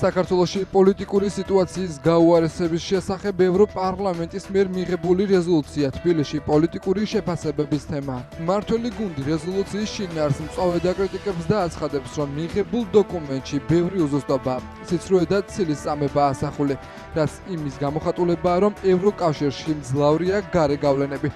საქართველოში პოლიტიკური სიტუაციის გაუარესების შესახებ ევროპარლამენტის მიერ მიღებული რეზოლუცია თბილისში პოლიტიკური შეფასებების თემა. მმართველი გუნდი რეზოლუციის შინაარსს მწვავე დაკრიტიკებს და აცხადებს, რომ მიღებულ დოკუმენტში ბევრი უზუსტობა, სიცრუე და ცილის წამებაა ასახული, რაც იმის გამოხატულებაა, რომ ევროკავშირში მძლავრია გარე გავლენები.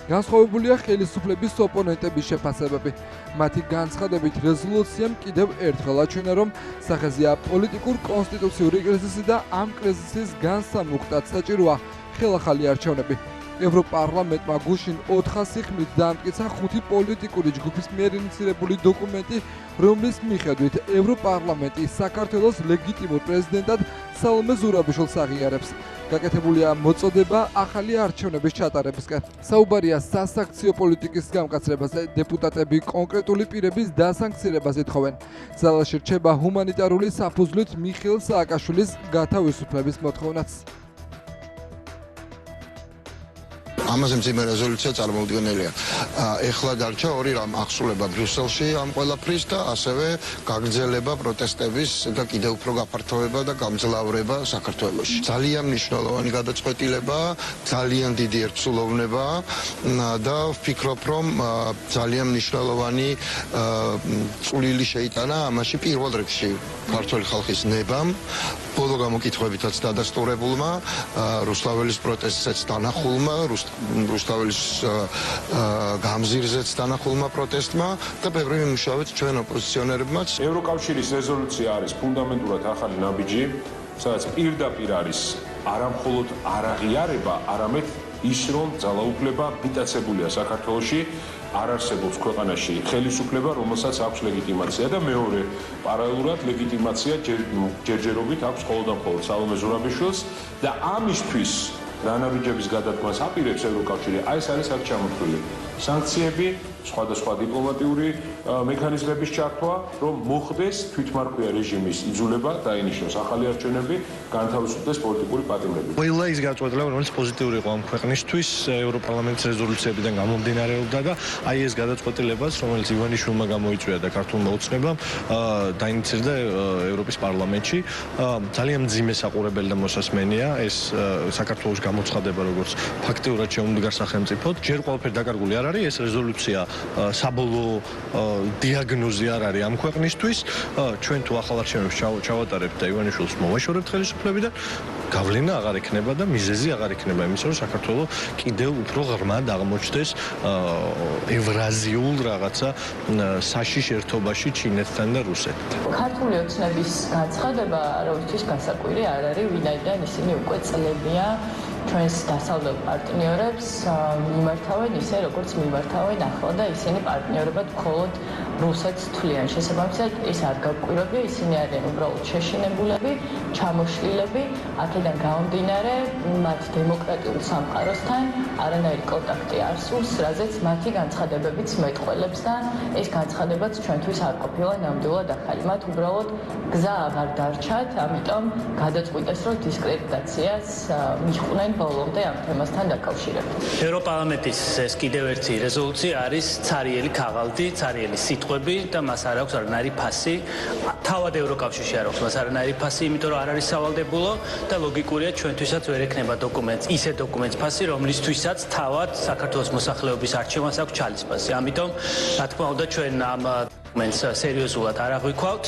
განსხვავებულია ხელისუფლების ოპონენტების შეფასებები. მათი განცხადებით რეზოლუციამ კიდევ ერთხელ აჩვენა, რომ სახეზეა პოლიტიკურ კონსტიტუციური კრიზისი და ამ კრიზისის განსამუხტად საჭიროა ხელახალი არჩევნები. ევროპარლამენტმა გუშინ 400 ხმით დაამტკიცა 5 პოლიტიკური ჯგუფის მიერ ინიცირებული დოკუმენტი, რომლის მიხედვით ევროპარლამენტი საქართველოს ლეგიტიმურ პრეზიდენტად სალომე ზურაბიშვილს აღიარებს. გაკეთებულია მოწოდება ახალი არჩევნების ჩატარებისკენ. საუბარია სასაქციო პოლიტიკის გამკაცრებაზე, დეპუტატები კონკრეტული პირების დასანქცირებას ეთხოვენ. ზალაში რჩება ჰუმანიტარული საფუძვლით მიხეილ სააკაშვილის გათავისუფლების მოთხოვნაც. ამაზე მძიმე რეზოლუცია წარმოუდგენელია. ეხლა დარჩა ორი რამ ახსულება ბრიუსელში ამ ყველაფრის და ასევე გაგრძელება პროტესტების და კიდევ უფრო გაფართოება და გამძლავრება საქართველოში. ძალიან მნიშვნელოვანი გადაწყვეტილება, ძალიან დიდი ერთსულოვნება და ვფიქრობ, რომ ძალიან მნიშვნელოვანი წვლილი შეიტანა ამაში პირველ რიგში ქართული ხალხის ნებამ, ბოლო გამოკითხვებითაც დადასტურებულმა, რუსთაველის პროტესტსაც დანახულმა, რუსთაველის გამზირზეც დანახულმა პროტესტმა და ბევრი მიმუშავეთ ჩვენ ოპოზიციონერებმაც. ევროკავშირის რეზოლუცია არის ფუნდამენტურად ახალი ნაბიჯი, სადაც პირდაპირ არის არამხოლოდ არაღიარება, არამედ ის, რომ ძალაუფლება მიტაცებულია საქართველოში, არ არსებობს ქვეყანაში ხელისუფლება, რომელსაც აქვს ლეგიტიმაცია და მეორე, პარალელურად ლეგიტიმაცია ჯერჯერობით აქვს მხოლოდ და მხოლოდ სალომე ზურაბიშვილს და ამისთვის რა ნაბიჯების გადადგმას აპირებს ევროკავშირი, აი ეს არის აქ ჩამოთვლილი. სანქციები, სხვადასხვა დიპლომატიური მექანიზმების ჩართვა, რომ მოხდეს თვითმარქვია რეჟიმის იძულება, დაინიშნოს ახალი არჩევნები, განთავისუფლდეს პოლიტიკური პატიმრები. ყველა ის გადაწყვეტილება, რომელიც პოზიტიური იყო ამ ქვეყნისთვის, ევროპარლამენტის რეზოლუციებიდან გამომდინარეობდა და აი ეს გადაწყვეტილებას, რომელიც ივანიშვილმა გამოიწვია და ქართულმა ოცნებამ დაინიცირდა ევროპის პარლამენტში, ძალიან მძიმე საყურებელი და მოსასმენია ეს საქართველოს გამოცხადება, როგორც ფაქტიურად შეუმდგარ სახელმწიფოდ. ჯერ ყველაფერი დაკარგული არ არის, ეს რეზოლუცია საბოლოო დიაგნოზი არ არის ამ ქვეყნისთვის. ჩვენ თუ ახალ არჩევნებს ჩავატარებთ და ივანიშვილს მოვაშორებთ ხელისუფლებიდან, გავლენა აღარ ექნება და მიზეზი აღარ ექნება იმისა, რომ საქართველოს კიდევ უფრო ღრმად აღმოჩნდეს ევრაზიულ რაღაცა საშიშ ერთობაში ჩინეთთან და რუსეთთან. ქართული ოცნების განცხადება არავისთვის გასაკვირი არ არის, ვინაიდან ისინი უკვე წლებია ჩვენს დასავლელ პარტნიორებს მიმართავენ ისე, როგორც მიმართავენ ახლა და ისინი პარტნიორებად მხოლოდ რუსეთს თვლიან. შესაბამისად, ეს არ გაგვკვირვებია, ისინი არიან უბრალოდ შეშინებულები, ჩამოშლილები, აქედან გამომდინარე, მათ დემოკრატიულ სამყაროსთან არანაირი კონტაქტი არ სურს, რაზეც მათი განცხადებებიც მეტყველებს და ეს განცხადებაც ჩვენთვის არ ყოფილა ნამდვილად ახალი. მათ უბრალოდ გზა აღარ დარჩათ, ამიტომ გადაწყვიტეს, რომ დისკრედიტაციას მიჰყვნენ ბოლომდე ამ თემასთან დაკავშირებით. ევროპარლამენტის ეს კიდევ ერთი რეზოლუცია არის ცარიელი ქაღალდი, ცარიელი სიტყვები და მას არ აქვს არანაირი ფასი. თავად ევროკავშირში არ აქვს მას არანაირი ფასი, იმიტომ რომ არ არის სავალდებულო და ლოგიკურია ჩვენთვისაც ვერ ექნება დოკუმენტს, ისე დოკუმენტს ფასი, რომლისთვისაც თავად საქართველოს მოსახლეობის არჩევანს აქვს ჩალის ფასი. ამიტომ რა თქმა უნდა ჩვენ ამ დოკუმენტს სერიოზულად არ აღვიქვავთ.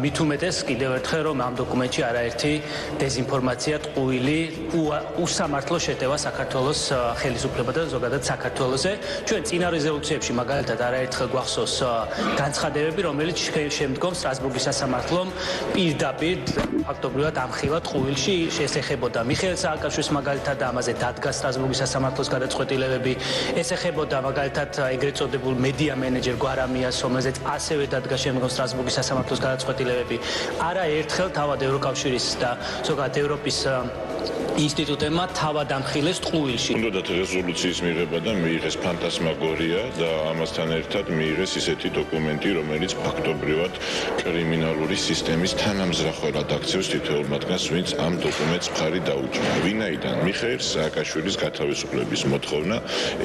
მით უმეტეს კიდევ ერთხელ რომ ამ დოკუმენტში არაერთი დეზინფორმაცია, ტყუილი, უსამართლო შეტევა საქართველოს ხელისუფლებასა და ზოგადად საქართველოზე. ჩვენ წინა რეზოლუციებში მაგალითად არაერთხელ გვახსოვს განცხადებები, რომელიც შემდგომ სტრასბურგის სასამართლომ პირდაპირ ფაქტობრივად ამხილა ტყუილში შესეხებოდა მიხეილ სააკაშვილის მაგალითად და ამაზე დადგა სტრასბურგის სასამართლოს გადაწყვეტილებები. ეს ეხებოდა მაგალითად ეგრეთ წოდებულ მედია მენეჯერ გვარამიას, რომელზეც ასევე დადგა შემდგომ სტრასბურგის სასამართლოს გადაწყვეტილებები. არაერთხელ თავად ევროკავშირის და ზოგადად ევროპის ინსტიტუტებმა თავადამხილეს ტყუილში. უნდათ რეზოლუციის მიღება და მიიღეს ფანტასმაგორია და ამასთან ერთად მიიღეს ისეთი დოკუმენტი, რომელიც ფაქტობრივად კრიმინალური სისტემის თანამზრახველად აქცევს თითოეულ მათგანს, ვინც ამ დოკუმენტს მხარი დაუჭირა. ვინაიდან მიხეილ სააკაშვილის გათავისუფლების მოთხოვნა,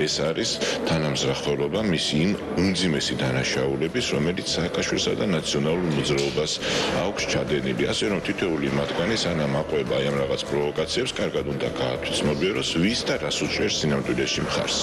ეს არის თანამზრახველობა მისი იმ უმძიმესი დანაშაულების, რომელიც სააკაშვილსა და ნაციონალურ მოძრაობას აქვს ჩადენილი. ასე რომ თითოეული მათგანი სანამ აყვება აი ამ რაღაც პროვოკაციებს, კარგად უნდა გაათვისმობიეროს, ვის და რას უჭერს სინამდვილეში მხარს.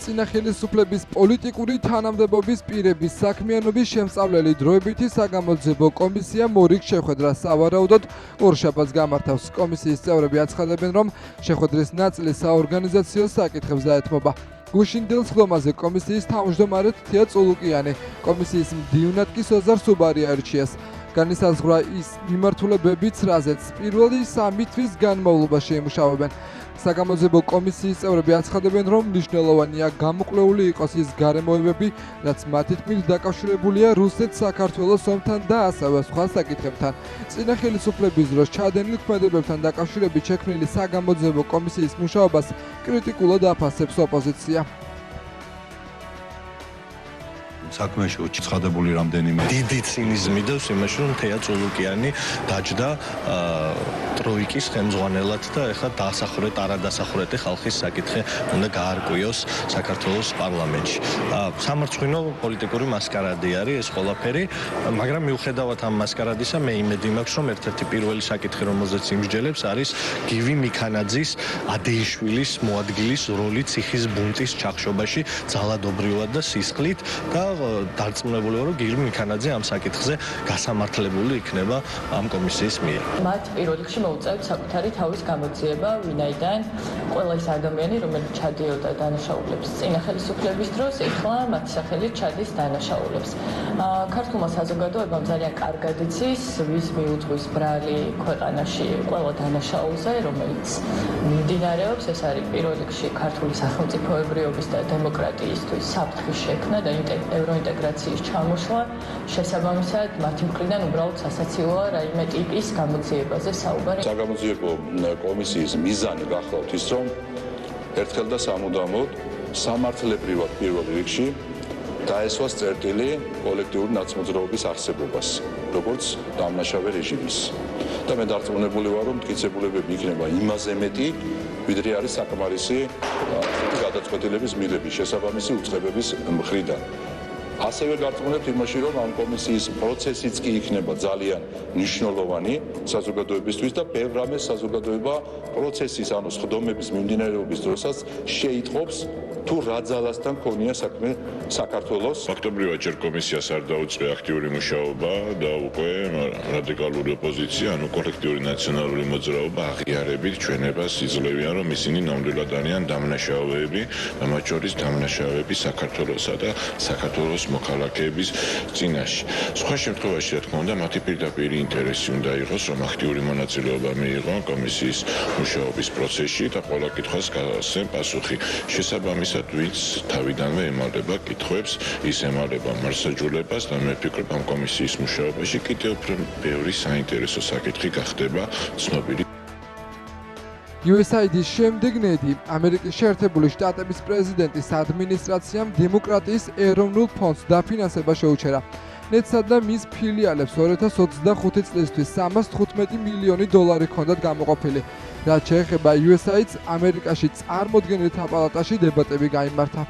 წინა ხელისუფლების პოლიტიკური თანამდებობის პირების საქმიანობის შემსწავლელი დროებითი საგამოძიებო კომისია მორიგ შეხვედრას სავარაუდოდ ორშაბათს გამართავს. კომისიის წევრები აცხადებენ, რომ შეხვედრის ნაწილი საორგანიზაციო საკითხებს დაეთმობა. გუშინდელ სხდომაზე კომისიის თავმჯდომარე თია წულუკიანი, კომისიის მდივნად კი სოზარ სუბარი აირჩიეს. განისაზღვრა ის მიმართულებებიც, რაზეც პირველი 3 თვის განმავლობაში იმუშავებენ. საგამოძიებო კომისიის წევრები აცხადებენ, რომ მნიშვნელოვანია გამოკვლეული იყოს ის გარემოებები, რაც მათი თქმით დაკავშირებულია რუსეთ-საქართველოს ომთან და ასევე სხვა საკითხებთან. წინა ხელისუფლების დროს ჩადენილ ქმედებებთან დაკავშირებით შექმნილი საგამოძიებო კომისიის მუშაობას კრიტიკულად აფასებს ოპოზიცია. საქმეში უცხადებული რამდენიმე დიდი ცინიზმი და იმაში რომ თეა წულუკიანი დაჯდა ტროიკის ხელმძღვანელად და ეხლა დაასახურეთ არადასახურეთი ხალხის საკითხი უნდა გაარკვიოს საქართველოს პარლამენტში. სამარცხვინო პოლიტიკური მასკარადი არის ეს ყველაფერი, მაგრამ მიუხედავად ამ მასკარადისა მე იმედი მაქვს რომ ერთ-ერთი პირველი საკითხი რომელზეც იმსჯელებს არის გივი მიქანაძის ადეიშვილის მოადგილის როლი ციხის ბუნტის ჩახშობაში ძალადობრივად და სისხლით და დარწმუნებულია რომ გივი მიქანაძე ამ საკითხზე გასამართლებული იქნება ამ კომისიის მიერ. მათ პირველ რიგში მოუწევთ საკუთარი თავის გამოძიება, ვინაიდან ყველა ის ადამიანი, რომელიც ჩადიოდა დანაშაულებს წინა ხელისუფლების დროს, ეხლა მათი სახელით ჩადის დანაშაულებს. ქართულმა საზოგადოებამ ძალიან კარგად იცის, ვის მიუძღვის ბრალი ქვეყანაში ყველა დანაშაულზე, რომელიც მიმდინარეობს. ეს არის პირველ რიგში ქართული სახელმწიფოებრიობის და დემოკრატიისთვის საფრთხის შექმნა და ევროინტეგრაციის ჩამოშლა. შესაბამისად, მათი მხრიდან უბრალოდ სასაცილოა რაიმე ტიპის გამოძიებაზე საუბარი. საგამოძიებო კომისიის მიზანი გახლავთ ის, რომ ერთხელ და სამუდამოდ სამართლებრივად პირველ რიგში დაესვას წერტილი კოლექტიური ნაცმოძრაობის არსებობას, როგორც დამნაშავე რეჟიმის. და მე დარწმუნებული ვარ, რომ მტკიცებულებები იქნება იმაზე მეტი, ვიდრე არის საკმარისი გადაწყვეტილების მიღების შესაბამისი უწყებების მხრიდან. ასევე გარწმუნებთ იმაში, რომ ამ კომისიის პროცესიც კი იქნება ძალიან მნიშვნელოვანი საზოგადოებისთვის და ბევრ რამეს საზოგადოება პროცესის, ანუ სხდომების მიმდინარეობის დროსაც შეიტყობს თუ რა ძალასთან ქონია საქმე საქართველოს. ფაქტობრივად ჯერ კომისიას არ დაუწყე აქტიური მუშაობა და უკვე რადიკალური ოპოზიცია, ანუ კოლექტიური ნაციონალური მოძრაობა აღიარებით ჩვენებას იძლევიან, რომ ისინი ნამდვილად არიან დამნაშავეები, მათ შორის დამნაშავეები საქართველოსა და საქართველოს მოქალაქეების წინაშე. სხვა შემთხვევაში, რა თქმა უნდა, მათი პირდაპირ ინტერესი უნდა იყოს, რომ აქტიური მონაწილეობა მიიღონ კომისიის მუშაობის პროცესში და ყველა კითხვას გასცენ პასუხი. შესაბამისად, ვინც თავიდანვე ემალება კითხვებს, ის ემალება მარსაჯულებას და მე ვფიქრობ, ამ კომისიის მუშაობაში კიდევ უფრო ბევრი საინტერესო საკითხი გახდება ცნობილი. USAID-ის შემდეგ ნედი, ამერიკის შეერთებული შტატების პრეზიდენტის ადმინისტრაციამ დემოკრატიის ეროვნულ ფონდს დაფინანსება შეუჩერა. ნედსა და მის ფილიალებს 2025 წლისთვის 315 მილიონი დოლარი ჰქონდათ გამოყოფილი. რაც შეეხება USAID-ს, ამერიკაში წარმოდგენილთა პალატაში დებატები გაიმართა.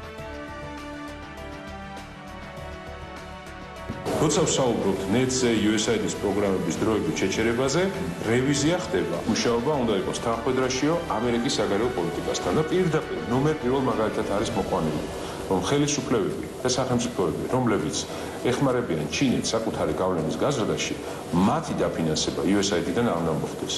როცა ვსაუბრობთ NEDS-ზე, USAID-ის პროგრამების დროებით შეჩერებაზე, რევიზია ხდება. მუშაობა უნდა იყოს თანახვედრაშიო ამერიკის საგარეო პოლიტიკასთან და პირდაპირ ნომერ პირველ მაგალითად არის მოყვანილი, რომ ხელისუფლებები და სახელმწიფოები, რომლებიც ეხმარებიან ჩინეთს საკუთარი გავლენის გაზრდაში, მათი დაფინანსება USAID-დან არ უნდა მოხდეს.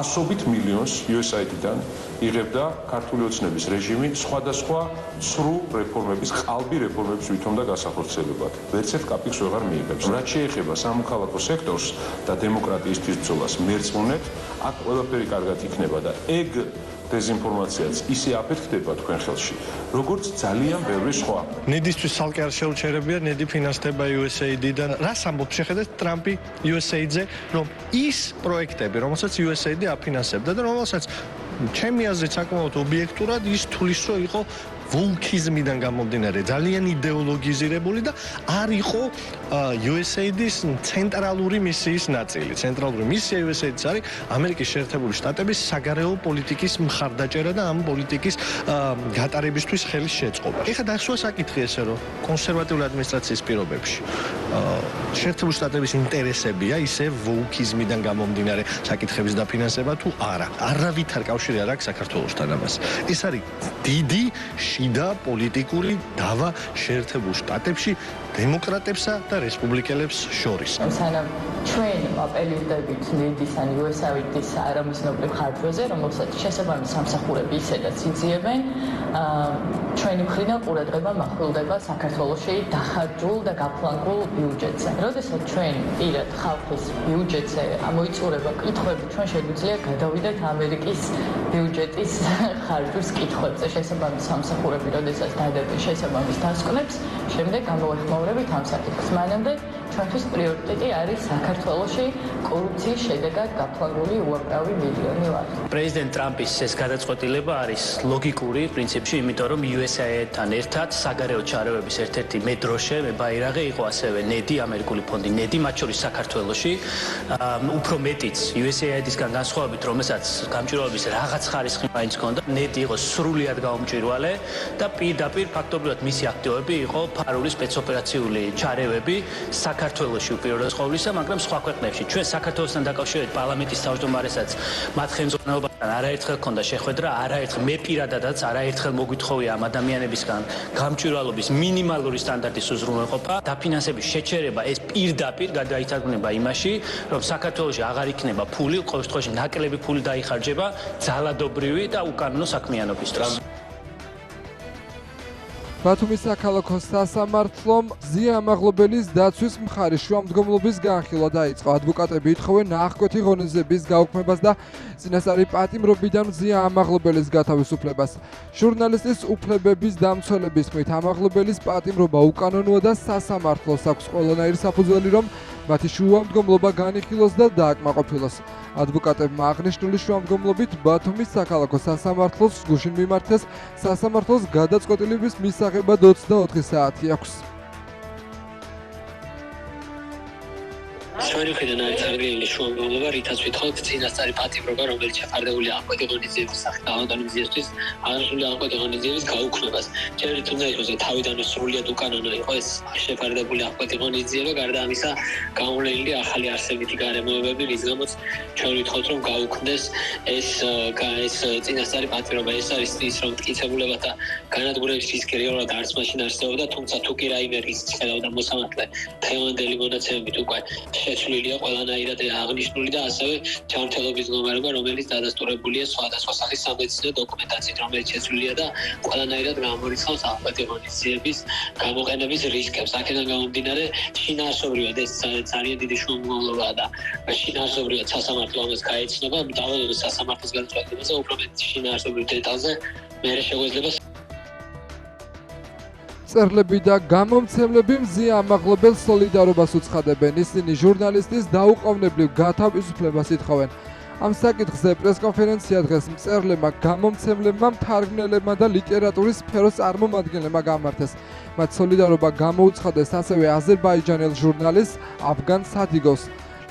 ასობით მილიონს USAID-დან იღებდა ქართული ოცნების რეჟიმი სხვადასხვა ცრუ რეფორმების, ყალბი რეფორმების ვითომ და გასახორცელებად. ვერცერთ კაპიკს ვეღარ მიიღებს. რაც შეეხება სამოქალაქო სექტორს და დემოკრატიისთვის ბრძოლას მერწმუნეთ, აქ ყველაფერი კარგად იქნება და ეგ დეზინფორმაციაც ისე აფეთქდება თქვენ ხელში, როგორც ძალიან ბევრი სხვა. ნედისთვის ცალკე არ შეუჩერებია, ნედი ფინანსდება USAID-დან. რას ამბობ შეხედეთ ტრამპი USAID-ზე, რომ ის პროექტები, რომელსაც USAID აფინანსებდა და რომელსაც ჩემი აზრით საკმაოდ ობიექტურად ის თulis რომ იყო ვულკიზმიდან გამომდინარე, ძალიან იდეოლოგიზირებული და არ იყო USAID-ის ცენტრალური მისიის ნაწილი. ცენტრალური მისია USAID-ის არის ამერიკის შეერთებული შტატების საგარეო პოლიტიკის მხარდაჭერა და ამ პოლიტიკის გატარებისთვის ხელის შეწყობა. ეხლა დახსოვა საკითხი ესე, რომ კონსერვატიული ადმინისტრაციის პირობებში შეერთებული შტატების ინტერესებია ისე ვულკიზმიდან გამომდინარე საკითხების დაფინანსება თუ არა. არავითარ კავშირი არ აქვს საქართველოსთან ამას. ეს არის დიდი შიდა პოლიტიკური დავა შეერთებულ შტატებში დემოკრატებსა და რესპუბლიკელებს შორის. სანამ ჩვენ აპელირდებით ნედის ან USAID-ის არამიზნობრივ ხარჯვაზე, რომელსაც შესაბამის სამსახურები ისედაც იძიებენ, ჩვენი მხრიდან ყურადღება მახვილდება საქართველოში დახარჯულ და გაფლანგულ ბიუჯეტზე. როდესაც ჩვენ პირად ხალხის ბიუჯეტზე ამოიწურება კითხვები, ჩვენ შეგვიძლია გადავიდეთ ამერიკის ბიუჯეტის ხარჯვის კითხვებზე, შესაბამის სამსახურები, როდესაც დადებენ შესაბამის დასკვნებს, შემდეგ გამოეხმაურებით ამ საკითხს. მანამდე ჩვენთვის პრიორიტეტი არის საქართველოში კორუფციის შედეგად გაფლანგული უამრავი მილიონი ლარი. პრეზიდენტ ტრამპის ეს გადაწყვეტილება არის ლოგიკური პრინციპში, იმიტომ რომ USAID-თან ერთად საგარეო ჩარევების ერთ-ერთი მედროშე, მებაირაღე იყო ასევე ნედი, ამერიკული ფონდი ნედი, მათ შორის საქართველოში. უფრო მეტიც USAID-ისგან განსხვავებით, რომელსაც გამჭვირვალობის რაღაც ხარისხი მაინც ჰქონდა, ნედი იყო სრულიად გაუმჭვირვალე და პირდაპირ ფაქტობრივად მისი აქტივები იყო ფარული სპეცოპერაციული ჩარევები საქართველოში უპირველეს ყოვლისა, მაგრამ სხვა ქვეყნებში. ჩვენ საქართველოსთან დაკავშირებით პარლამენტის თავმჯდომარესაც მათ ხელმძღვანელობასთან არაერთხელ ჰქონდა შეხვედრა, არაერთხელ მე პირადადაც არაერთხელ მოგვითხოვია ამ ადამიანებისგან გამჭვირვალობის მინიმალური სტანდარტის უზრუნველყოფა, დაფინანსების შეჩერება, ეს პირდაპირ გადაითარგმნება იმაში, რომ საქართველოში აღარ იქნება ფული, ყოველ შემთხვევაში ნაკლები ფული დაიხარჯება ძალადობრივი და უკანონო საქმიანობისთვის. ბათუმის საქალაქო სასამართლომ ზიამაღლობელის დაცვის მხარის შუამდგომლობის განხილვა დაიწყო. ადვოკატები ითხოვენ ნაახკვეთი ღონისძიების გაუქმებას და წინასწარი პატიმრობიდან ზიამაღლობელის გათავისუფლებას. ჟურნალისტის უფლებების დამცველების თქმით, ამაღლობელის პატიმრობა უკანონოა და სასამართლოს აქვს ყველანაირი საფუძველი, რომ მათი შუამდგომლობა განიხილოს და დააკმაყოფილოს. ადვოკატებმა აღნიშნული შუამდგომლობით ბათუმის საქალაქო სასამართლოს გუშინ მიმართეს სასამართლოს გადაწყვეტილების მისაღებად 24 საათი აქვს. ჩვენი მხრიდან არის წარდგენილი შუამდგომლობა, რითაც ვითხოვთ წინასწარი პატიმრობა, რომელიც შეფარდებული აღკვეთი ღონისძიების სახით ავადმყოფისთვის აღნიშნული აღკვეთი ღონისძიების გაუქმებას. შეიძლება თუნდაც იყოს თავიდანვე სრულიად უკანონო იყო ეს შეფარდებული აღკვეთი ღონისძიება, გარდა ამისა გამოვლენილი ახალი არსებითი გარემოებები, რის გამოც ჩვენ ვითხოვთ რომ გაუქმდეს ეს წინასწარი პატიმრობა. ეს არის ის რომ მტკიცებულებათა განადგურების რისკი რეალურად არც მაშინ არსებობდა, თუმცა თუ კი რაიმე რისკი ხედავდა მოსამართლე დღევანდელი მონაცემებით უკვე შეცვლილია ყველანაირად აღნიშნული და ასევე ჯანმრთელობის მდგომარეობა, რომელიც დადასტურებულია სხვადასხვა სახის სამედიცინო დოკუმენტაციით, რომელიც შეცვლილია და ყველანაირად გამორიცხავს აღკვეთი ღონისძიების გამოყენების რისკებს. აქედან გამომდინარე, შინაარსობრივად ეს ძალიან დიდი შუამდგომლობაა და შინაარსობრივად სასამართლო ამას გაეცნობა, დავალების სასამართლოს გადაწყვეტილებაზე უფრო მეტ შინაარსობრივ დეტალზე მერე შეგვეძლება წერლები და გამომცემლები მზიამაღლობელ სოლიდარობას უცხადებენ. ისინი ჟურნალისტის დაუყოვნებლივ გათავისუფლებას ითხოვენ. ამ საკითხზე პრესკონფერენცია დღეს მწერლებმა, გამომცემლებმა, მთარგმნელებმა და ლიტერატურის სფეროს წარმომადგენლებმა გამართეს. მათ სოლიდარობა გამოუცხადეს ასევე აზერბაიჯანელ ჟურნალისტ აფგან სადიგოს.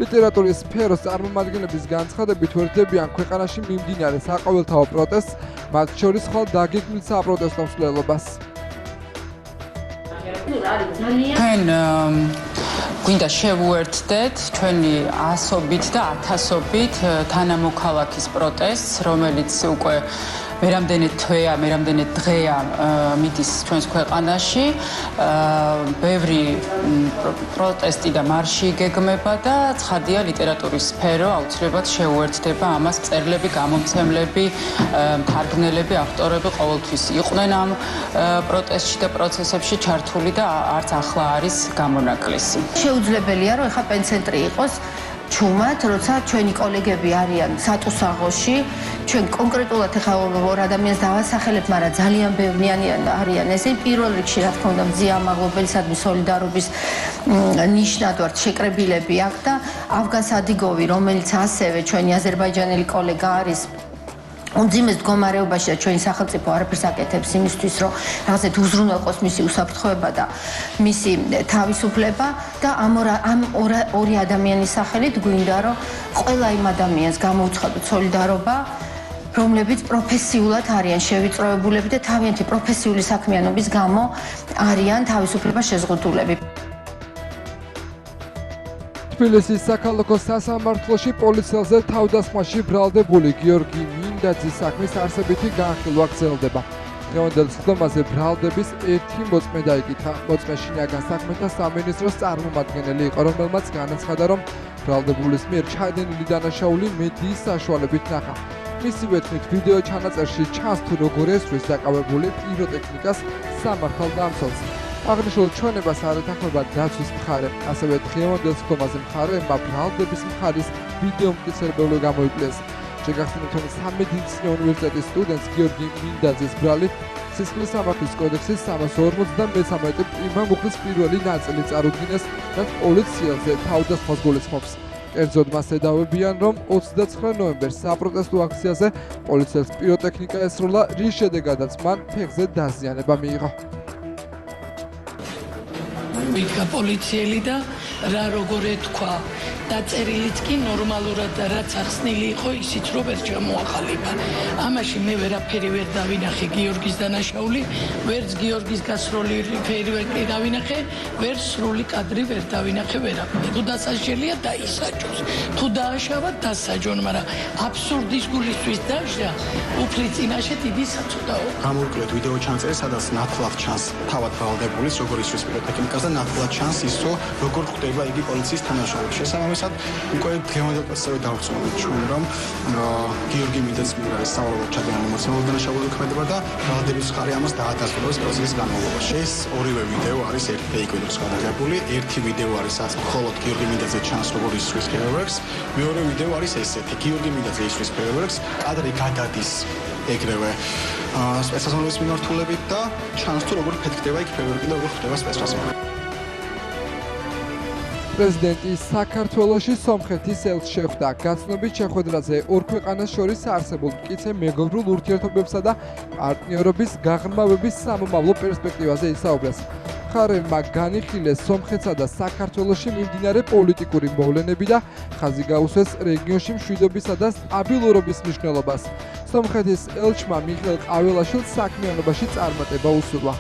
ლიტერატურის სფეროს წარმომადგენლების განცხადებით ვერდებიან ქვეყანაში მიმდინარე საყოველთაო პროტესტს, მათ შორის ხვალ დაგეგმილ საპროტესტო მსვლელობას. ჩვენ გვინდა შევუერთდეთ ჩვენი ასობით და ათასობით თანამოქალაქის პროტესტს, რომელიც უკვე მერამდენე თვეა, მერამდენე დღეა მიდის ჩვენს ქვეყანაში. ბევრი პროტესტი და მარში იგეგმება და ცხადია ლიტერატურის სფერო აუცილებლად შეუერთდება ამას. მწერლები, გამომცემლები, მთარგმნელები, ავტორები ყოველთვის იყვნენ ამ პროტესტში და პროცესებში ჩართული და არც ახლა არის გამონაკლისი. შეუძლებელია, რომ ეხა პენცენტრი იყოს ჩუმად, როცა ჩვენი კოლეგები არიან სატუსაღოში, ჩვენ კონკრეტულად ახლა ორ ადამიანს დავასახელებ, მაგრამ ძალიან ბევრნიანი არიან ესენი. პირველ რიგში, რა თქმა უნდა, მზია მაღლობელისადმი სოლიდარობის ნიშნად ვართ შეკრებილები აქ და ავგან სადიგოვი, რომელიც ასევე ჩვენი აზერბაიჯანელი კოლეგა არის უმძიმეს მდგომარეობაში და ჩვენი სახელმწიფო არაფერს აკეთებს იმისთვის, რომ რაღაცეთ უზრუნველყოს მისი უსაფრთხოება და მისი თავისუფლება და ამ ორი ადამიანის სახელით გვინდა, რომ ყველა იმ ადამიანს გამოვცხადოთ სოლიდარობა, რომლებიც პროფესიულად არიან შევიწროებულები და თავიანთი პროფესიული საქმიანობის გამო არიან თავისუფლებას შეზღუდულები. თბილისის საქალაქო სასამართლოში პოლიციელზე თავდასხმაში ბრალდებული გიორგი მინდაძის საქმის არსებითი განხილვა გრძელდება. დღევანდელ სხდომაზე ბრალდების ერთი მოწმე დაიკითხა. მოწმე შინაგან საქმეთა სამინისტროს წარმომადგენელი იყო, რომელმაც განაცხადა, რომ ბრალდებულის მიერ ჩადენილი დანაშაული მედიის საშუალებით ნახა. მისივე თქმით, ვიდეო ჩანაწერში ჩანს თუ როგორ ესვრის დაკავებული პიროტექნიკას სამართალ დამცველს. აღნიშნულ ჩვენებას არ ეთანხმება დაცვის მხარე, ასევე დღევანდელ სხდომაზე მხარეებმა ბრალდების მხარის ვიდეო მტკიცებულები გამოიკლიეს. შეგახსენებთ, რომ სამედიცინო უნივერსიტეტის სტუდენტს გიორგი მინდაძის ბრალი სისხლის სამართლის კოდექსის 353 პრიმა მუხლის პირველი ნაწილი წარუდგინეს, რაც პოლიციელზე თავდასხმას გულისხმობს. კერძოდ მას ედავებიან, რომ 29 ნოემბერს საპროტესტო აქციაზე პოლიციელს პიროტექნიკა ესროლა, რის შედეგადაც მან ფეხზე დაზიანება მიიღო. ვიდგა პოლიციელი და რა როგორ ეთქვა დაწერილიც კი ნორმალურად რაც ახსნილი იყო ისიც რომ ვერ ჩამოახალიფა. ამაში მე ვერაფერი ვერ დავინახე გიორგის დანაშაული, ვერც გიორგის გასროლი ფერვერკი დავინახე, ვერ სრული კადრი ვერ დავინახე ვერაფერი. თუ დასაჯელია დაისაჯოს, თუ დააშავა დასაჯონ, მაგრამ აბსურდის გულისთვის დაჟა უფლის წინაშე დიდი საწოდაო. გამოვიკლეთ ვიდეო ჩანაწერი, სადაც ნათლად ჩანს თავად ბრალდებულის როგორ ისვრის პიროტექნიკას და ნათლად ჩანს ის, რომ როგორ ხდება იგი პოლიციის თანაშაობაში. შესაბამისად, უკვე დღევანდელ წესზე დავწუნეთ ჩვენ, რომ გიორგი მინდაძის მიერ არის სავალალო ჩადენილი მოცემული დანაშაული ქმედება და ბრალდების მხარე ამას დაადასტურებს პროცესის განმავლობაში. ეს ორივე ვიდეო არის ერთ ფეიქ-ვიდეოს გადაღებული. ერთი ვიდეო არის, რაც მხოლოდ გიორგი მინდაძე ჩანს როგორ ისვრის ფეერვერკს, მეორე ვიდეო არის ესეთი. გიორგი მინდაძე ისვრის ფეერვერკს, კადრი გადადის ეგრევე სპეცსაზღვრების მიმართულებით და ჩანს თუ როგორ ფეთქდება იქ ფეერვერკი და როგორ ხდება სპეცსაზღვრები. პრეზიდენტი საქართველოში სომხეთის ელჩს შეხვდა. გაცნობით შეხვედრაზე ორ ქვეყანას შორის არსებულ მტკიცე მეგობრულ ურთიერთობებსა და პარტნიორობის გაღრმავების სამომავლო პერსპექტივაზე ისაუბრეს. მხარეებმა განიხილეს სომხეთსა და საქართველოში მიმდინარე პოლიტიკური მოვლენები და ხაზი გაუსვეს რეგიონში მშვიდობისა და სტაბილურობის მნიშვნელობას. სომხეთის ელჩმა მიხეილ ყაველაშვილს საქმიანობაში წარმატება უსურვა.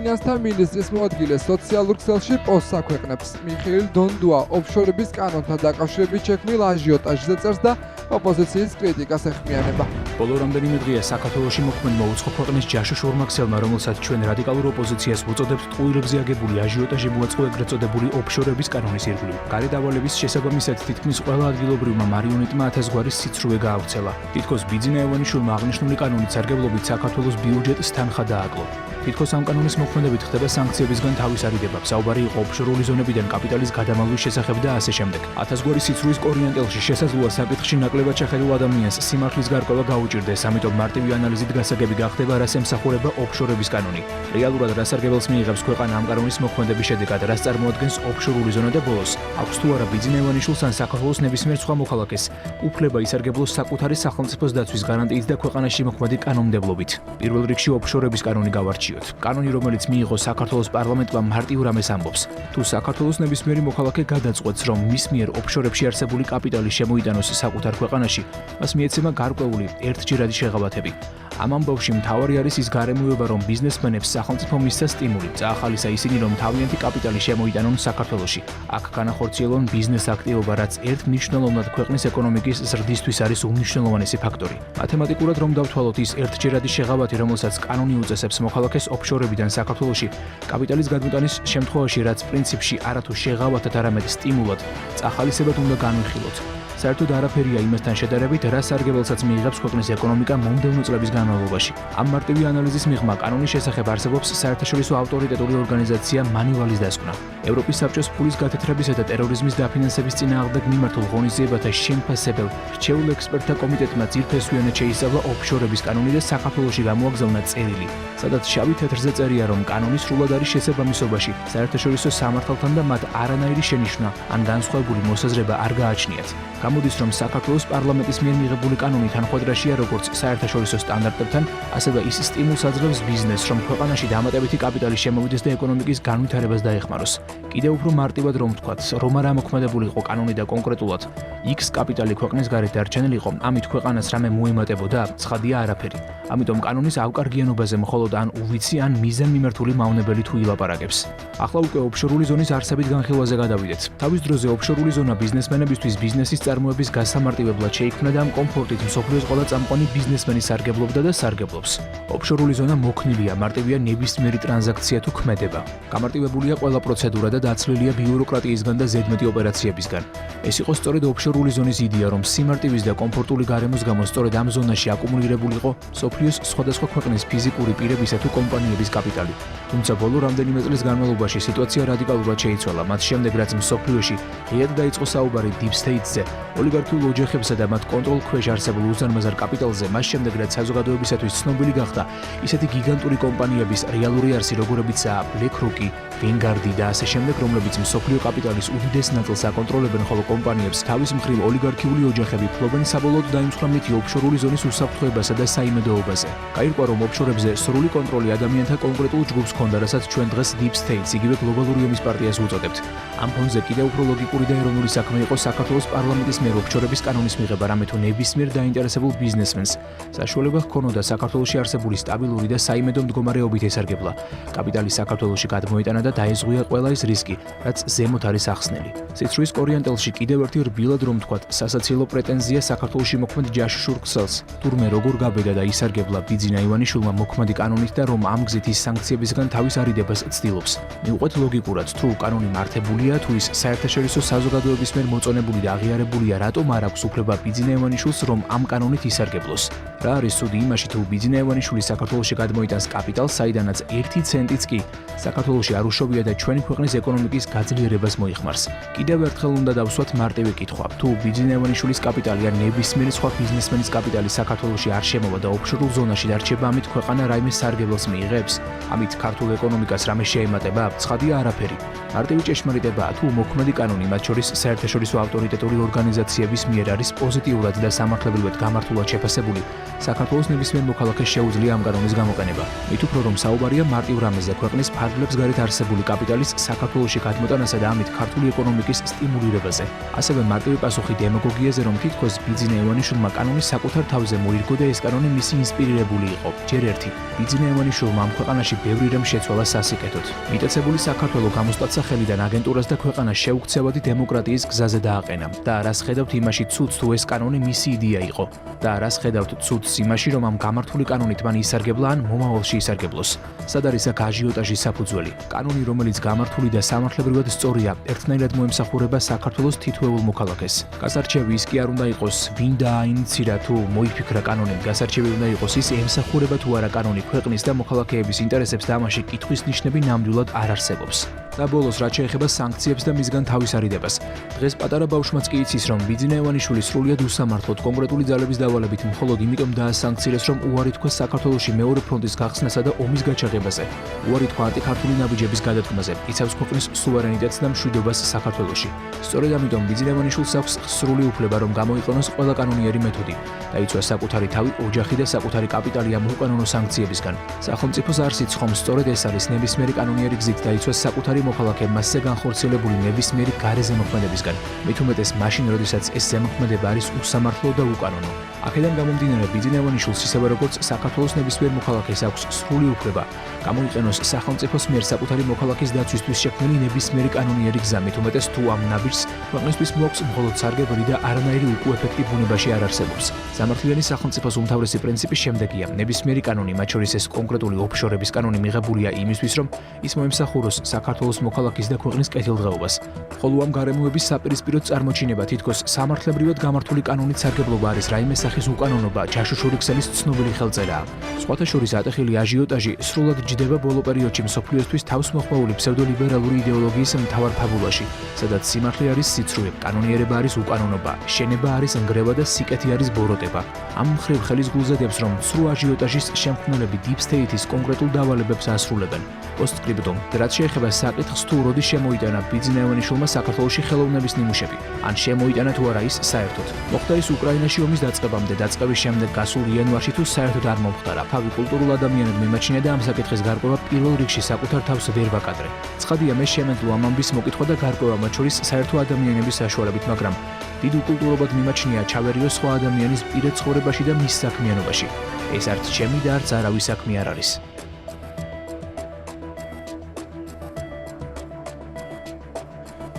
ფინანსთა მინისტრის მოადგილე სოციალურ ქსელში პოსტს აქვეყნებს. მიხეილ დონდუა ოფშორების კანონთან დაკავშირებით შექმნილ აჟიოტაჟზე წერს და ოპოზიციის კრიტიკას ეხმიანება. ბოლო რამდენიმე დღეა საქართველოში მოქმედმა უცხო ქვეყნის ჯაშუს ორმაგსელმა, რომელსაც ჩვენ რადიკალურ ოპოზიციას ვუწოდებთ, ტყუილებზე აგებული აჟიოტაჟი მოაწყო ეგრეთ წოდებული ოფშორების კანონის ირგვლივ. გარე დავალების შესაბამისად თითქმის ყველა ადგილობრივმა მარიონეტმა 1000 გვარის სიცრუე გაავრცელა. თითქოს ბიძინა ევანიშვილმა აღნიშნული კანონის სარგებლობით საქართველოს ბიუჯეტს თანხა დააკლო. თითქოს ამ კანონის მოქმედებით ხდება სანქციებისგან თავის არიდება. საუბარი იყო ოფშორული ზონებიდან კაპიტალის გადამალვის შესახებ და ასე შემდეგ. 1000 გვარი სიცრუის კორიენტელში შესაძლოა საკითხში ნაკლებად შეხედულ ადამიანს სიმართლის გარკვევა გაუჭირდეს, ამიტომ მარტივი ანალიზით გასაგები გახდება, რას ემსახურება ოფშორების კანონი. რეალურად რა სარგებელს მიიღებს ქვეყანა ამ კანონის მოქმედების შედეგად, რას წარმოადგენს ოფშორული ზონა და ბოლოს, აქვს თუ არა ბიძინა ევანიშვილს ან საქართველოს ნებისმიერ სხვა მოქალაქეს უფლება ისარგებლოს საკუთარი სახელმწიფოს დაცვის გარანტიით და ქვეყანაში მოქმედი კანონმდებლობით. პირველ რიგში ოფშორების კანონი გავარჩიოთ. კანონი, რომელიც მიიღო საქართველოს პარლამენტმა მარტივ რამეს ამბობს. თუ საქართველოს ნებისმიერი მოქალაქე გადაწყვეტს, რომ მის მიერ ოფშორებში არსებული კაპიტალი შემოიტანოს საკუთარ ქვეყანაში, მას მიეცემა გარკვეული ერთჯერადი შეღავათები. ამ ამბავში მთავარი არის ის გარემოება, რომ ბიზნესმენებს სახელმწიფო მისცა სტიმული, წაახალისა ისინი, რომ თავიანთი კაპიტალი შემოიტანონ საქართველოში. აქ განახორციელონ ბიზნეს აქტივობა, რაც ერთ მნიშვნელოვნად ქვეყნის ეკონომიკის ზრდისთვის არის უმნიშვნელოვანესი ფაქტორი. მათემატიკურად რომ დავთვალოთ, ის ერთჯერადი შეღავათი, რომელსაც კანონი უწესებს მოქალაქეს ოფშორებიდან საქართველოში, კაპიტალის გადმოტანის შემთხვევაში, რაც პრინციპში არათუ შეღავათად, არამედ სტიმულად, წახალისებად უნდა განვიხილოთ. საერთოდ არაფერია იმ მისდომესთან შედარებით რა სარგებელსაც მიიღებს ქვეყნის ეკონომიკა მომდევნო წლების განმავლობაში. ამ მარტივი ანალიზის მიღმა კანონის შესახებ არსებობს საერთაშორისო ავტორიტეტული ორგანიზაცია მანივალის დასკვნა. ევროპის საბჭოს ფულის გათეთრებისა და ტერორიზმის დაფინანსების წინააღმდეგ მიმართულ ღონისძიებათა შემფასებელ რჩეულ ექსპერტთა კომიტეტმა ძირფესვიანად შეისწავლა ოფშორების კანონი და საქართველოში გამოაგზავნა წერილი, სადაც შავი თეთრზე წერია, რომ კანონის სრულად არის შესაბამისობაში საერთაშორისო სამართალთან და მათ არანაირი შენიშვნა ან განსხვავებული მოსაზრება არ გააჩნიათ. გამოდის, რომ საქართველოს პარლამენტის მიერ მიღებული კანონი თანხმადრაშია როგორც საერთაშორისო სტანდარტებთან, ასევე ის სტიმულს აძლევს ბიზნესს, რომ ქვეყანაში დამატებითი კაპიტალი შემოვიდეს და ეკონომიკის განვითარებას დაეხმაროს. კიდევ უფრო მარტივად რომ ვთქვათ, რომ არ ამოქმედებული იყო კანონი და კონკრეტულად X კაპიტალი ქვეყნის გარეთ დარჩენილიყო, ამით ქვეყანას რამე მოემატებოდა, ცხადია არაფერი. ამიტომ კანონის ავკარგიანობაზე მხოლოდ ან უვიცი ან მიზანმიმართული მავნებელი თუ ილაპარაკებს. ახლა უკვე ოფშორული ზონის არსებით განხილვაზე გადავიდეთ. თავის დროზე ოფშორული ზონა ბიზნესმენებისთვის ბიზნესის წარმოების გასამარტივებლად შეიქმნა და ამ კომფორტით მსოფლიოს ყველა წამყვანი ბიზნესმენი სარგებლობდა და სარგებლობს. ოფშორული ზონა მოქნილია, მარტივია ნებისმიერი ტრანზაქცია თუ ქმედება. გამარტივებულია ყველა პროცედურა და დაცლილია ბიუროკრატიისგან და ზედმეტი ოპერაციებისგან. ეს იყო სწორედ ოფშორული ზონის იდეა, რომ სიმარტივის და კომფორტული გარემოს გამო სწორედ ამ ზონაში აკუმულირებულიყო სოფლიოს სხვადასხვა ქვეყნის ფიზიკური პირებისა თუ კომპანიების კაპიტალი. თუმცა ბოლო რამდენიმე წლის განმავლობაში სიტუაცია რადიკალურად შეიცვალა. მათ შემდეგ, რაც მსოფლიოში ღიად დაიწყო საუბარი deep state-ზე, ოლიგარქიულ ოჯახებსა და მათ კონტროლ ქვეშ არსებულ უზარმაზარ კაპიტალზე, მას შემდეგ, რაც საზოგადოებისათვის ცნობილი გახდა ისეთი გიგანტური კომპანიების რეალური არსი, როგორებიცაა BlackRock, Vanguard და ასე შემდეგ, რომლებიც მსოფლიო კაპიტალის უდიდეს ნაწილს აკონტროლებენ, ხოლო კომპანიებს თავის მხრივ ოლიგარქიული ოჯახები ფლობენ საბოლოოდ დაიმსხვრა მითი ოფშორული ზონის უსაფრთხოებასა და საიმედოობაზე. გაირკვა, რომ ოფშორებზე სრული კონტროლი ადამიანთა კონკრეტულ ჯგუფს ჰქონდა, რასაც ჩვენ დღეს deep states, იგივე გლობალური ომის პარტიას ვუწოდებთ. ამ ფონზე კიდევ უფრო ლოგიკური და ეროვნული საქმე იყო საქართველოს პარლამენტის მიერ ოფშორების კანონის მიღება, რამე თუ ნებისმიერ დაინტერესებულ ბიზნესმენს საშუალება ჰქონოდა საქართველოში არსებული სტაბილური და საიმედო მდგომარეობით ესარგებლა. კაპიტალი საქართველოში გადმოიტანა და დაეზღვია ყველა ის რისკი, რაც ზემოთ არის ახსნილი. სიცრუის კორიანტელში კიდევ ერთი რბილად რომ ვთქვათ, სასაცილო პრეტენზია საქართველოში მოქმედ ჯაშუშურ ქსელს. თურმე როგორ გაბედა და ისარგებლა ბიძინა ივანიშვილმა მოქმედი კანონით და რომ ამ გზით ის სანქციებისგან თავის არიდებას ცდილობს. მივყვეთ ლოგიკურად, თუ კანონი მართებულია, თუ ის საერთაშორისო საზოგადოების მიერ მოწონებული და აღიარებულია, რატომ არ აქვს უფლება ბიძინა ივანიშვილს რომ ამ კანონით ისარგებლოს? რა არის ცუდი იმაში, თუ ბიძინა ივანიშვილი საქართველოში გადმოიტანს კაპიტალს, საიდანაც 1 ცენტიც კი საქართველოში არ უშოვია და ჩვენი ქვეყნის ეკონომიკის გაძლიერებას მოიხმარს. კიდევ ერთხელ უნდა დავსვათ მარტივი კითხვა. თუ ბიძინა ივანიშვილის კაპიტალი ან ნებისმიერი სხვა ბიზნესმენის კაპიტალი საქართველოში არ შემოვა და ოფშორულ ზონაში დარჩება, ამით ქვეყანა რაიმე სარგებელს მიიღებს? ამით ქართულ ეკონომიკას რამე შეემატება? ცხადია არაფერი. მარტივი ჭეშმარიტებაა, თუ მოქმედი კანონი, მათ შორის საერთაშორისო ავტორიტეტული ორგანიზაციების მიერ არის პოზიტიურად და სამართლებრივად გამართულად შეფასებული, საქართველოს ნებისმიერ მოქალაქეს შეუძლია ამ კანონის გამოყენება. მით უფრო რომ საუბარია მარტივ რამეზე, ქვეყნის ფარგლებს გარეთ არსებული კაპიტალის საქართველოში გადმოტანასა და ამით ქართული ეკონომიკის სტიმულირებაზე. ასევე მარტივი პასუხი დემაგოგიაზე, რომ თითქოს ბიძინა ივანიშვილმა კანონის საკუთარ თავზე მოირგო და ეს კანონი მისი ინსპირირებული იყო. ჯერ ერთი, ბიძინა ივანიშვილმა ამ ქვეყანაში ბევრი რამ შეცვალა სასიკეთოდ. მიტაცებული საქართველო გამოსტაცა ხელიდან აგენტურას და ქვეყანა შეუქცევადი დემოკრატიის გზაზე დააყენა. და რას ხედავთ იმაში ცუდს, თუ ეს კანონი მისი იდეა იყო? და რას ხედავთ ცუდს იმაში, რომ ამ გამართული კანონით მან ისარგებლა ან მომავალში ისარგებლოს? სად არის აქ აჟიოტაჟის საფუძველი? კანონი, რომელიც გამართული და სამართლებრივად სწორია, ერთნაირად მოემსახურება საქართველოს თითოეულ მოქალაქეს. გასარჩევი ის კი არ უნდა იყოს, ვინ დააინიცირა თუ მოიფიქრა კანონი. გასარჩევი უნდა იყოს ის, ემსახურება თუ არა კანონი ქვეყნის და მოქალაქეების ინტერესებს და ამაში კითხვის ნიშნები ნამდვილად არ არსებობს. და ბოლოს, რაც შეეხება სანქციებს და მისგან თავის არიდებას. დღეს პატარა ბავშვმაც კი იცის, რომ ბიძინა ივანიშვილი სრულიად უსამართლოდ კონკრეტული ძალების დავალებით მხოლოდ იმიტომ დაასანქცირეს, რომ უარი თქვა საქართველოში მეორე ფრონტის გახსნასა და ომის გაჩაღებაზე. უარი თქვა ანტიქართული ნაბიჯების გადადგმაზე, იცავს ქვეყნის სუვერენიტეტს და მშვიდობას საქართველოში. სწორედ ამიტომ ბიძინა ივანიშვილს აქვს სრული უფლება, რომ გამოიყენოს ყველა კანონიერი მეთოდი. დაიცვა საკუთარი თავი, ოჯახი და საკუთარი კაპიტალი ამ უკანონო სანქციებისგან. სახელმწიფოს არსიც ხომ სწორედ ეს არის, ნებისმიერი კანონიერი გზით დაიცვას საკუთარი მოქალაქე მასზე განხორციელებული ნებისმიერი გარე ზემოქმედებისგან. მით უმეტეს მაშინ, როდესაც ეს ზემოქმედება არის უსამართლო და უკანონო. აქედან გამომდინარე, ბიძინა ივანიშვილს ისევე როგორც საქართველოს ნებისმიერ მოქალაქეს აქვს სრული უფლება გამოიყენოს სახელმწიფოს მიერ საკუთარი მოქალაქის დაცვისთვის შექმნილი ნებისმიერი კანონიერი გზა, მით უმეტეს თუ ამ ნაბიჯს ქვეყნის ქვეყნისთვის მოაქვს მხოლოდ სარგებელი და არანაირი უკუეფექტი ბუნებაში არ არსებობს. სამართლიანი სახელმწიფოს უმთავრესი პრინციპი შემდეგია: ნებისმიერი კანონი, მათ შორის ეს კონკრეტული ოფშორების კანონი მიღებულია იმისთვის, რომ ის მოემსახუროს საქართველოს მოქალაქის და ქვეყნის კეთილდღეობას. ხოლო ამ გარემოების საპირისპიროდ წარმოჩინება თითქოს სამართლებრივად გამართული კანონით სარგებლობა არის რაიმე სახის უკანონობა, ჯაშუშური ქსელის ცნობილი ხელწერაა. სხვათა შორის ატეხილი აჟიოტაჟი სრულად ჯდება ბოლო პერიოდში მსოფლიოსთვის თავს მოხმაული ფსევდოლიბერალური იდეოლოგიის მთავარ ფაბულაში, სადაც სიმართლე არის სიცრუე, კანონიერება არის უკანონობა, შენება არის ნგრევა და სიკეთი არის ბოროტება. ამ მხრივ ხელის გულზე დებს, რომ სრულ აჟიოტაჟის შემქმნელები Deep State-ის კონკრეტულ დავალებებს ასრულებენ. Post-scriptum, რაც შეეხება საკითხს თუ როდი შემოიტანა ბიძინა ევანიშვილმა საქართველოში ხელოვნების ნიმუშები, ან შემოიტანა თუ არა ის საერთოდ. მოხდა ის უკრაინაში ომის დაწყებამდე, დაწყების შემდეგ გასულ იანვარში თუ საერთოდ არ მომხდარა. თავი კულტურულ ადამიანად მიმაჩნია და ამ საკითხის გარკვევა პირველ რიგში საკუთარ თავს ვერ ვაკადრე. ცხადია, მე შემეძლო ამ ამბის მოკითხვა და გარკვევა მათ შორის საერთო ადამიანების საშუალებით, მაგრამ დიდ უკულტურობად მიმაჩნია ჩავერიო სხვა ადამიანის პირად ცხოვრებაში და მის საქმიანობაში. ეს არც ჩემი და არც არავის საქმე არ არის.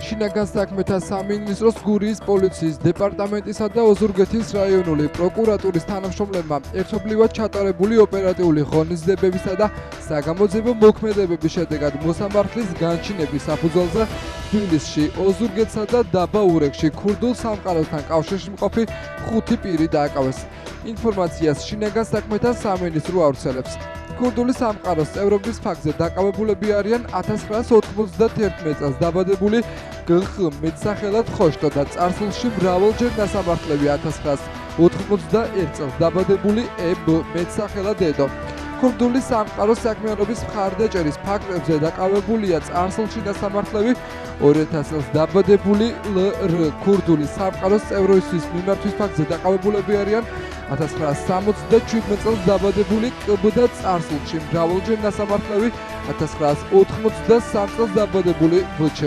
შინაგან საქმეთა სამინისტროს გურიის პოლიციის დეპარტამენტისა და ოზურგეთის რაიონული პროკურატურის თანამშრომლებმა ერთობლივად ჩატარებული ოპერატიული ღონისძიებებისა და საგამოძიებო მოქმედებების შედეგად მოსამართლის განჩინების საფუძველზე თბილისში, ოზურგეთსა და დაბა ურეკში ქურდულ სამყაროსთან კავშირში მყოფი 5 პირი დააკავეს. ინფორმაციას შინაგან საქმეთა სამინისტრო ავრცელებს. ქურდული სამყაროს წევრობის ფაქტზე დაკავებულები არიან 1991 წელს დაბადებული გხ მეტსახელად ხოშტო და წარსულში მრავალჯერ დასამართლები 1991 წელს დაბადებული ებ მეტსახელად ედო. ქურდული სამყაროს საქმიანობის მხარდაჭერის ფაქტებზე დაკავებულია წარსულში დასამართლები 2000 წელს დაბადებული ლრ ქურდული სამყაროს წევრობის მიმართვის ფაქტზე დაკავებულები არიან 1977 წელს დაბადებული კბ და წარსულში მრავალჯერ დასამართლები 1983 წელს დაბადებული ბჩ.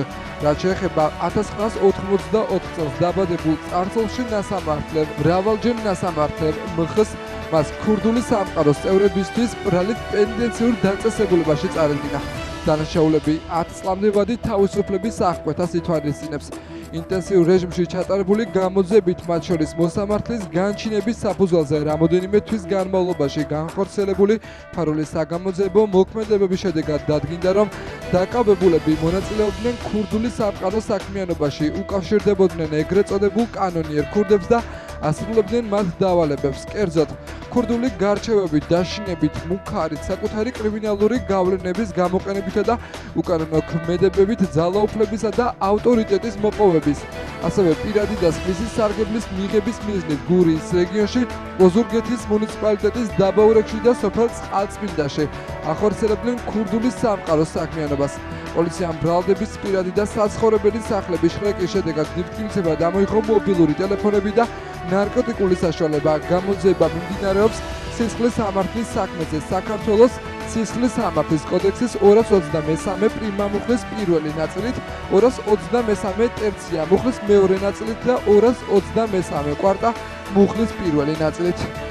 რაც შეეხება 1984 წელს დაბადებულ წარსულში დასამართლებ მრავალჯერ დასამართლებ მხ-ს მას ქურდული სამყაროს წევრებისთვის ბრალით პენდენციურ დაწესებულებაში წარადგინა. დანაშაულები 10 წლამდე ვადი თავისუფლების აღკვეთას ითვალისწინებს. ინტენსიურ რეჟიმში ჩატარებული გამოძიებით მათ შორის მოსამართლის განჩინების საფუძველზე რამოდენიმე თვის განმავლობაში განხორციელებული ფარული საგამოძიებო მოქმედებების შედეგად დადგინდა, რომ დაკავებულები მონაწილეობდნენ ქურდული სამყაროს საქმიანობაში, უკავშირდებოდნენ ეგრეთ წოდებულ კანონიერ ქურდებს და ასრულებდნენ მათ დავალებებს. კერძოდ, ქურდული გარჩევებით, დაშინებით, მუქარით, საკუთარი კრიმინალური გავლენების გამოყენებითა და უკანონო ქმედებებით ძალაუფლებისა და ავტორიტეტის მოპოვების, ასევე პირადი და სპეციფიკური სარგებლის მიღების მიზნით გურიის რეგიონში, ოზურგეთის მუნიციპალიტეტის დაბაურეკში და სოფელ წყალწმინდაში ახორციელებდნენ ქურდული სამყაროს საქმიანობას. პოლიციამ ბრალდების პირადი და საცხოვრებელი სახლების შრეკის შედეგად დიფტკიცება დამოიღო მობილური ტელეფონები და ნარკოტიკული საშუალება. გამოძიება მიმდინარეობს სისხლის სამართლის საქმეზე საქართველოს სისხლის სამართლის კოდექსის 223 პრიმა მუხლის პირველი ნაწილით, 223 ტერცია მუხლის მეორე ნაწილით და 223 კვარტა მუხლის პირველი ნაწილით.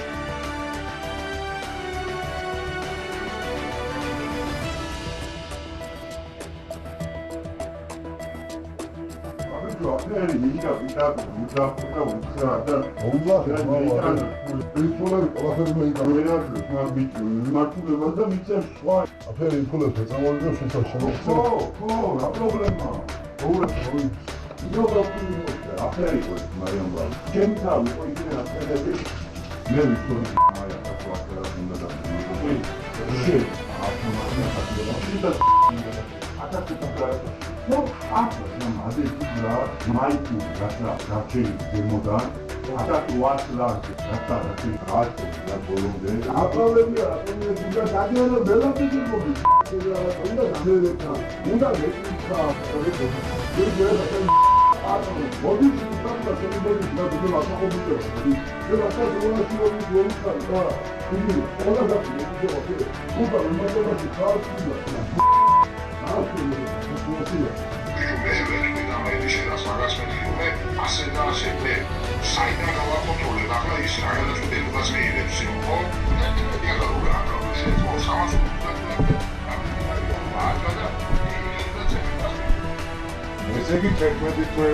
ესე იგი 11 თვე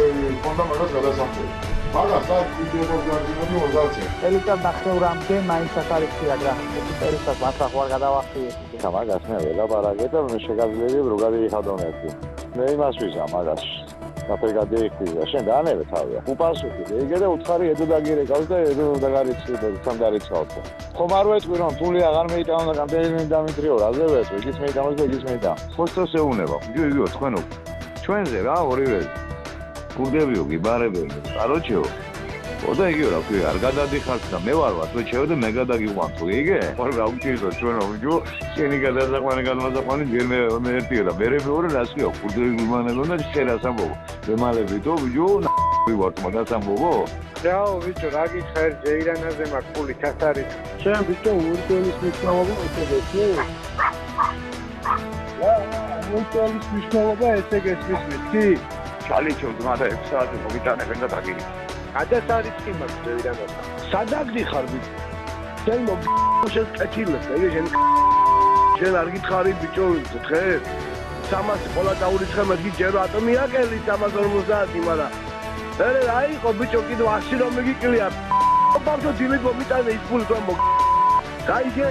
ქონდა მაგას გადასახდელი. მაგას აქ ვიდეოს გარდინები 30. ელიტა ნახევრამდე მაინც აკარიფია რა. ელიტას მასა ხوار გადავახტიე. მაგას მე ველაპარაკე და შეგიძლიათ რო გადაიხადონეთი. მე იმას ვიზამ მაგას. კაფე გადაიხდია, შენ დაანებე თავია. უპასუხი, ეგრე და უცხარი ედო დაგირეკავს და ედო დაგარიცხავ და თან დარიცხავ. ხომ არ ვეთქვი რომ ფული აღარ მეიტანა და კამპეინი დამიტრიო, რაზე ვეთქვი, ის მეიტანოს და ის მეიტა. ხოსტოს ეუნება. იგივე თქვენო. ჩვენზე რა ორივე გურდებიო გიბარებები. კაროჩეო. ოდა იგივე რა ქვია, არ გადადიხართ და მე ვარ ვაჩეო და მე გადაგიყვანთო. იგე? ხო რა უჩიო ჩვენო ვიჯო, შენი გადაზაყვანი გადმაზაყვანი მე ერთია და მე მეორე რასიო, გურდები გიმანებო და შენ ასამბობ. მემალებითო ვიჯო, ვივართ მაგას ამბობო. რაო ვიჯო, რა გიხარ ჯეირანაზე მაქვს ფული ჩასარით. შენ ვიჯო ურტოლის მნიშვნელობა უწევდე. ურტოლის მნიშვნელობა ესე გესმის კი? ჩალიჩო ძმა და 6 საათი მოგიტანებენ და დაგირი. ადას არის კი მაქვს ჯეირანაზე. სადაგდი ხარ ვიჯო? შენ მოგშენ კეთილებს, ეგ შენ არ გითხარი ბიჭო, ხე? 300 ყოლა დაურიცხე მეთქი ჯერო ატომი აკელი 350, მაგრამ ერე რა იყო ბიჭო კიდევ 100 რომ მიგიკლია. ბავშვო დილით მომიტანე ის ფული რომ მოგ. გაიგე?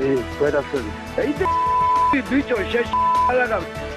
ე, ყველაფერი. ე, ბიჭო შეშალაგავ